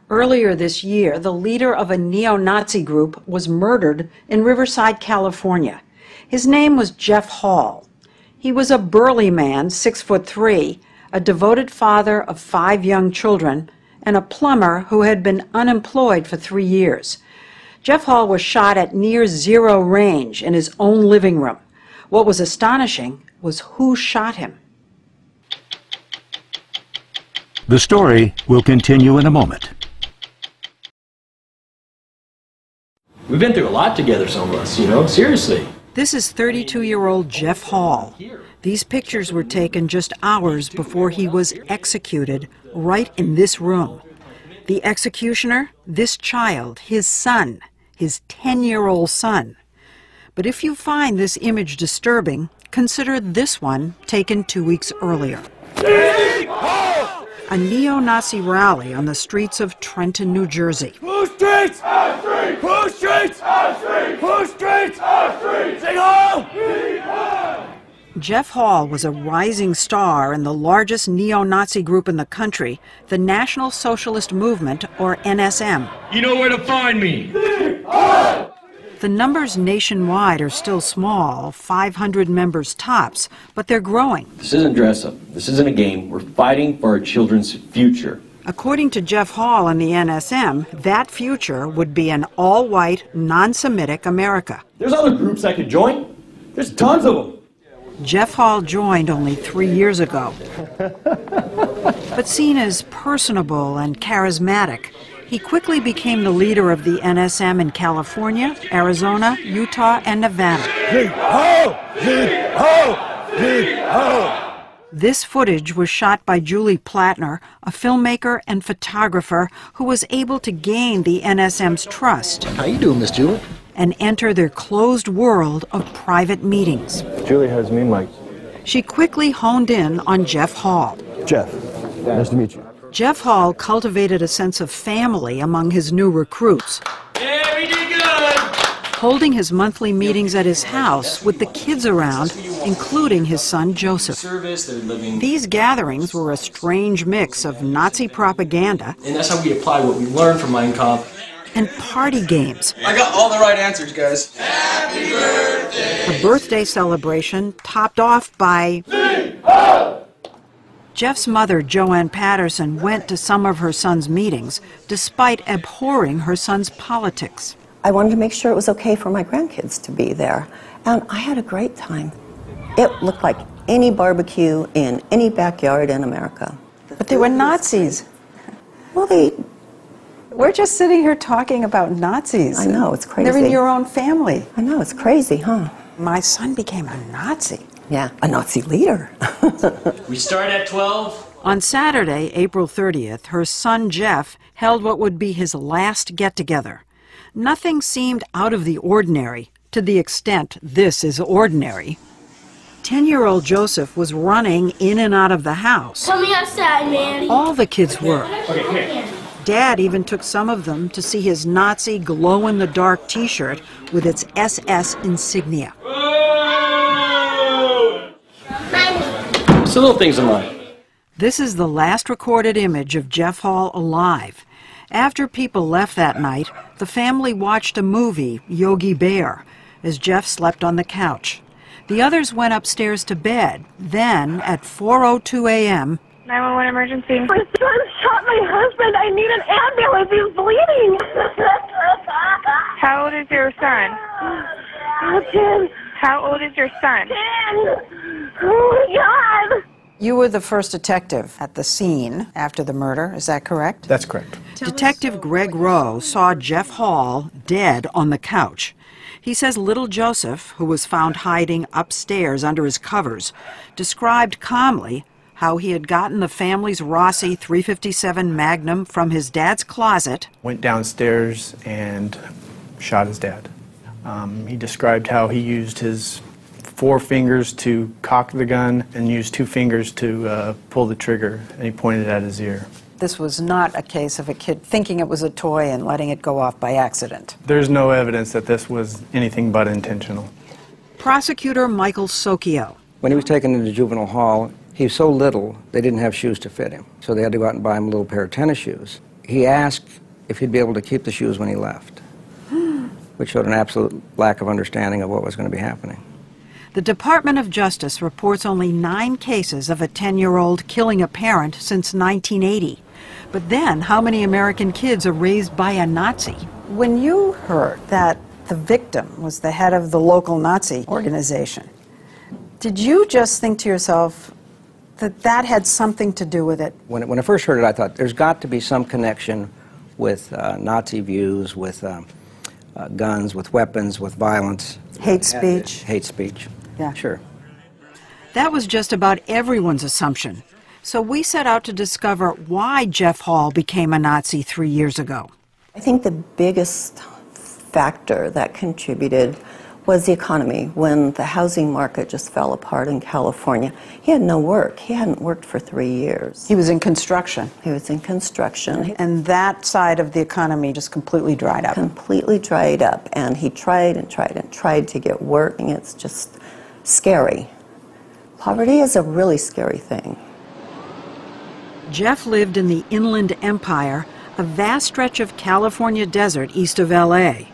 Earlier this year, the leader of a neo-Nazi group was murdered in Riverside, California. His name was Jeff Hall. He was a burly man, 6'3", a devoted father of 5 young children, and a plumber who had been unemployed for 3 years. Jeff Hall was shot at near zero range in his own living room. What was astonishing was who shot him. The story will continue in a moment. We've been through a lot together, some of us, seriously. This is 32-year-old Jeff Hall. These pictures were taken just hours before he was executed right in this room. The executioner, this child, his son, his 10-year-old son. But if you find this image disturbing, consider this one taken 2 weeks earlier. A neo-Nazi rally on the streets of Trenton, New Jersey. Who streets? Our streets! Who streets? Our streets! Who streets? Our streets! Sing Hall! Jeff Hall was a rising star in the largest neo-Nazi group in the country, the National Socialist Movement, or NSM. You know where to find me. The numbers nationwide are still small, 500 members tops, but they're growing. This isn't dress-up. This isn't a game. We're fighting for our children's future. According to Jeff Hall and the NSM, that future would be an all-white, non-Semitic America. There's other groups I could join. There's tons of them. Jeff Hall joined only 3 years ago. But seen as personable and charismatic, he quickly became the leader of the NSM in California, Arizona, Utah, and Nevada. This footage was shot by Julie Plattner, a filmmaker and photographer who was able to gain the NSM's trust. How you doing, Miss Julie? And enter their closed world of private meetings. Julie has me, Mike. She quickly honed in on Jeff Hall. Jeff, nice to meet you. Jeff Hall cultivated a sense of family among his new recruits. Yeah, we did good! Holding his monthly meetings at his house with the kids around, including his son Joseph. These gatherings were a strange mix of Nazi propaganda. And that's how we apply what we learned from Mein Kampf. And party games. I got all the right answers, guys. Happy birthday! A birthday celebration topped off by... Jeff's mother, Joanne Patterson, went to some of her son's meetings, despite abhorring her son's politics. I wanted to make sure it was okay for my grandkids to be there, and I had a great time. It looked like any barbecue in any backyard in America. But they were Nazis. Well, We're just sitting here talking about Nazis. I know, it's crazy. They're in your own family. I know, it's crazy, huh? My son became a Nazi. Yeah, a Nazi leader. We start at 12. On Saturday, April 30th, her son Jeff held what would be his last get-together. Nothing seemed out of the ordinary, to the extent this is ordinary. 10-year-old Joseph was running in and out of the house. Tell me outside, man. All the kids were. Okay, come here. Dad even took some of them to see his Nazi glow-in-the-dark T-shirt with its SS insignia. It's the little things in life. This is the last recorded image of Jeff Hall alive. After people left that night, the family watched a movie, Yogi Bear, as Jeff slept on the couch. The others went upstairs to bed. Then, at 4:02 a.m., 911 emergency. My son shot my husband. I need an ambulance. He's bleeding. How old is your son? 10. How old is your son? 10. Oh, my God. you were the first detective at the scene after the murder, is that correct? That's correct. Detective Greg Rowe saw Jeff Hall dead on the couch. He says little Joseph, who was found hiding upstairs under his covers, described calmly how he had gotten the family's Rossi .357 Magnum from his dad's closet. Went downstairs and shot his dad. He described how he used his 4 fingers to cock the gun and used 2 fingers to pull the trigger, and he pointed at his ear. This was not a case of a kid thinking it was a toy and letting it go off by accident. There's no evidence that this was anything but intentional. Prosecutor Michael Socchio. When he was taken into juvenile hall, he was so little they didn't have shoes to fit him, so they had to go out and buy him a little pair of tennis shoes. he asked if he'd be able to keep the shoes when he left, which showed an absolute lack of understanding of what was going to be happening. The Department of Justice reports only 9 cases of a 10-year-old killing a parent since 1980. But then, how many American kids are raised by a Nazi? When you heard that the victim was the head of the local Nazi organization, did you just think to yourself that that had something to do with it? When I first heard it, I thought there's got to be some connection with Nazi views, with guns, with weapons, with violence. Hate speech? Hate speech. Yeah. Sure. That was just about everyone's assumption. So we set out to discover why Jeff Hall became a Nazi 3 years ago. I think the biggest factor that contributed was the economy. When the housing market just fell apart in California, he had no work. He hadn't worked for 3 years. He was in construction. He was in construction. And that side of the economy just completely dried up. Completely dried up. And he tried and tried and tried to get work. And it's just scary. Poverty is a really scary thing. Jeff lived in the Inland Empire, a vast stretch of California desert east of L.A.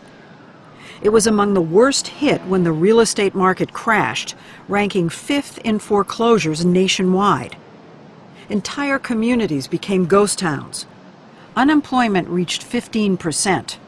It was among the worst hit when the real estate market crashed, ranking 5th in foreclosures nationwide. Entire communities became ghost towns. Unemployment reached 15%.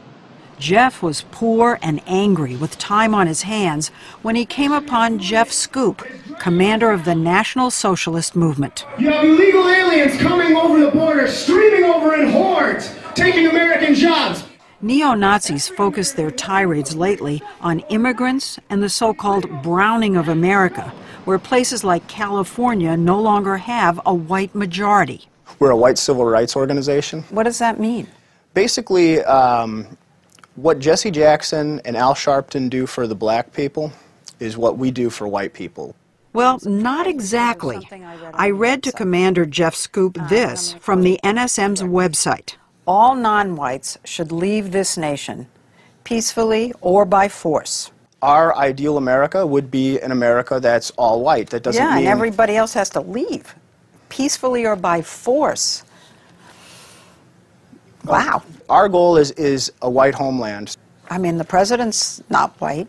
Jeff was poor and angry with time on his hands when he came upon Jeff Scoop, commander of the National Socialist Movement. You have illegal aliens coming over the border, streaming over in hordes, taking American jobs. Neo-Nazis focused their tirades lately on immigrants and the so-called browning of America, where places like California no longer have a white majority. We're a white civil rights organization. What does that mean? Basically, what Jesse Jackson and Al Sharpton do for the black people is what we do for white people. Well, not exactly. I read to Commander Jeff Scoop this from the NSM's website. All non-whites should leave this nation, peacefully or by force. Our ideal America would be an America that's all white. That doesn't mean... and everybody else has to leave, peacefully or by force. Wow. Our goal is a white homeland. I mean, the president's not white.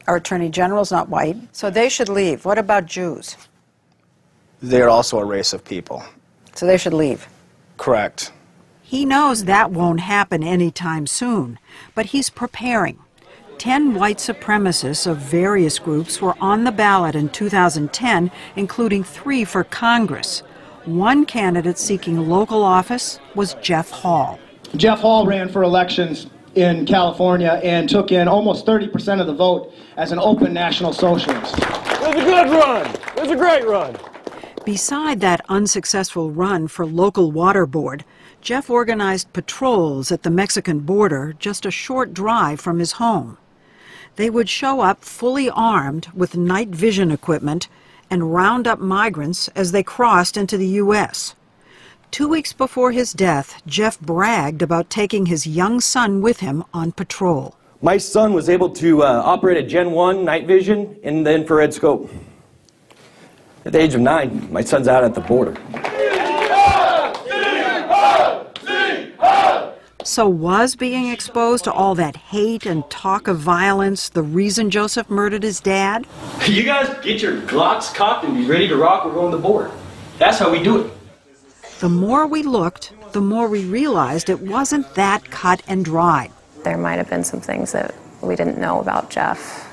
Our attorney general's not white. So they should leave. What about Jews? They're also a race of people. So they should leave. Correct. He knows that won't happen anytime soon, but he's preparing. 10 white supremacists of various groups were on the ballot in 2010, including 3 for Congress. One candidate seeking local office was Jeff Hall. Jeff Hall ran for elections in California and took in almost 30% of the vote as an open national socialist. It was a good run. It was a great run. Beside that unsuccessful run for local water board, Jeff organized patrols at the Mexican border just a short drive from his home. They would show up fully armed with night vision equipment and round up migrants as they crossed into the U.S. 2 weeks before his death, Jeff bragged about taking his young son with him on patrol. My son was able to operate a Gen 1 night vision in the infrared scope. At the age of 9, my son's out at the border. So was being exposed to all that hate and talk of violence the reason Joseph murdered his dad? You guys get your Glocks cocked and be ready to rock. We're going to the border. That's how we do it. The more we looked, the more we realized it wasn't that cut and dry. There might have been some things that we didn't know about Jeff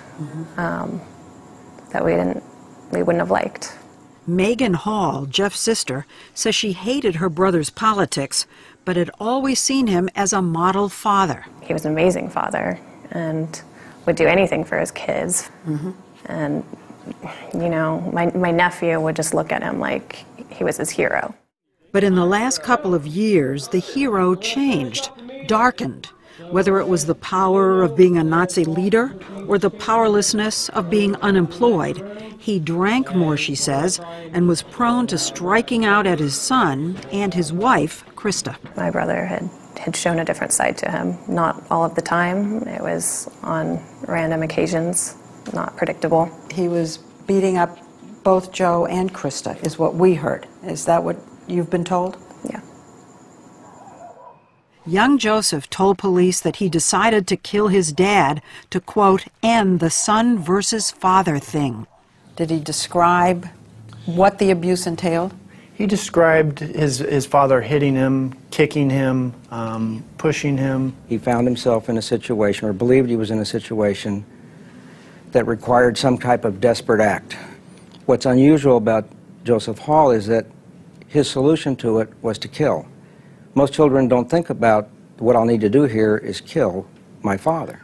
that we wouldn't have liked. Megan Hall, Jeff's sister, says she hated her brother's politics, but had always seen him as a model father. He was an amazing father and would do anything for his kids. And, you know, my nephew would just look at him like he was his hero. But in the last couple of years, the hero changed, darkened, whether it was the power of being a Nazi leader or the powerlessness of being unemployed. He drank more, she says, and was prone to striking out at his son and his wife, Krista. My brother had shown a different side to him. Not all of the time. It was on random occasions, not predictable. He was beating up both Joe and Krista, is what we heard. Is that what you've been told? Yeah. Young Joseph told police that he decided to kill his dad to, quote, end the son versus father thing. Did he describe what the abuse entailed? He described his father hitting him, kicking him, pushing him. He found himself in a situation, or believed he was in a situation, that required some type of desperate act. What's unusual about Joseph Hall is that his solution to it was to kill. Most children don't think about, what I'll need to do here is kill my father.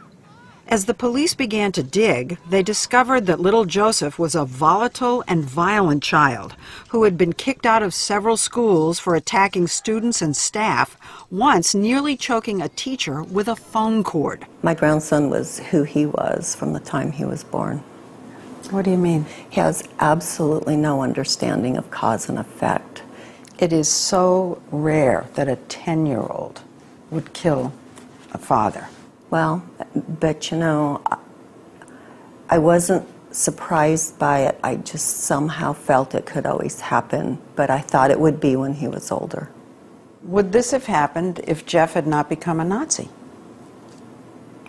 As the police began to dig, they discovered that little Joseph was a volatile and violent child who had been kicked out of several schools for attacking students and staff, once nearly choking a teacher with a phone cord. My grandson was who he was from the time he was born. What do you mean? He has absolutely no understanding of cause and effect. It is so rare that a 10-year-old would kill a father. Well, but you know, I wasn't surprised by it. I just somehow felt it could always happen, but I thought it would be when he was older. Would this have happened if Jeff had not become a Nazi?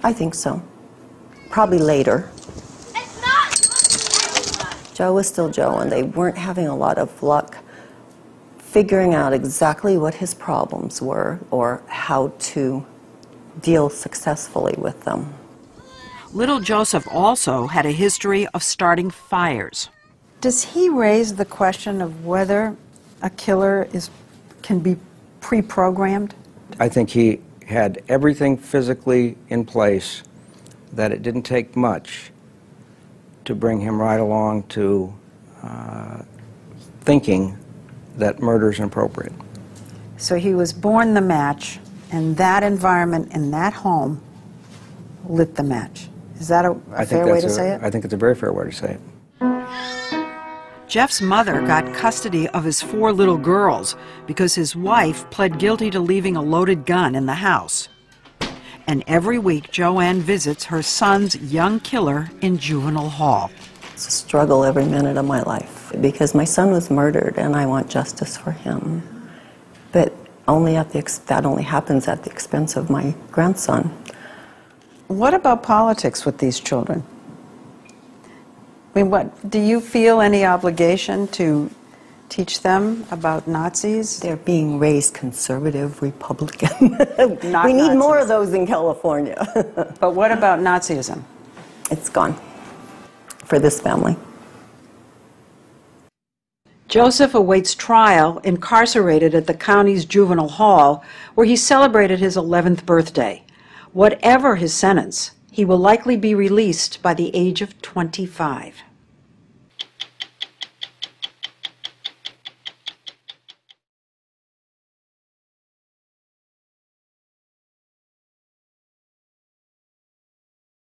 I think so. Probably later. Joe was still Joe, and they weren't having a lot of luck figuring out exactly what his problems were or how to deal successfully with them. Little Joseph also had a history of starting fires. Does he raise the question of whether a killer can be pre-programmed? I think he had everything physically in place, that it didn't take much to bring him right along to thinking that murder is inappropriate. So he was born the match, and that environment in that home lit the match. Is that a fair way to say it? I think it's a very fair way to say it. Jeff's mother got custody of his 4 little girls because his wife pled guilty to leaving a loaded gun in the house. And every week, Joanne visits her son's young killer in juvenile hall. It's a struggle every minute of my life because my son was murdered and I want justice for him. But that only happens at the expense of my grandson. What about politics with these children? I mean, do you feel any obligation to teach them about Nazis? They're being raised conservative, Republican. We need Nazis. more of those in California. But what about Nazism? It's gone for this family. Joseph awaits trial, incarcerated at the county's juvenile hall, where he celebrated his 11th birthday. Whatever his sentence, he will likely be released by the age of 25.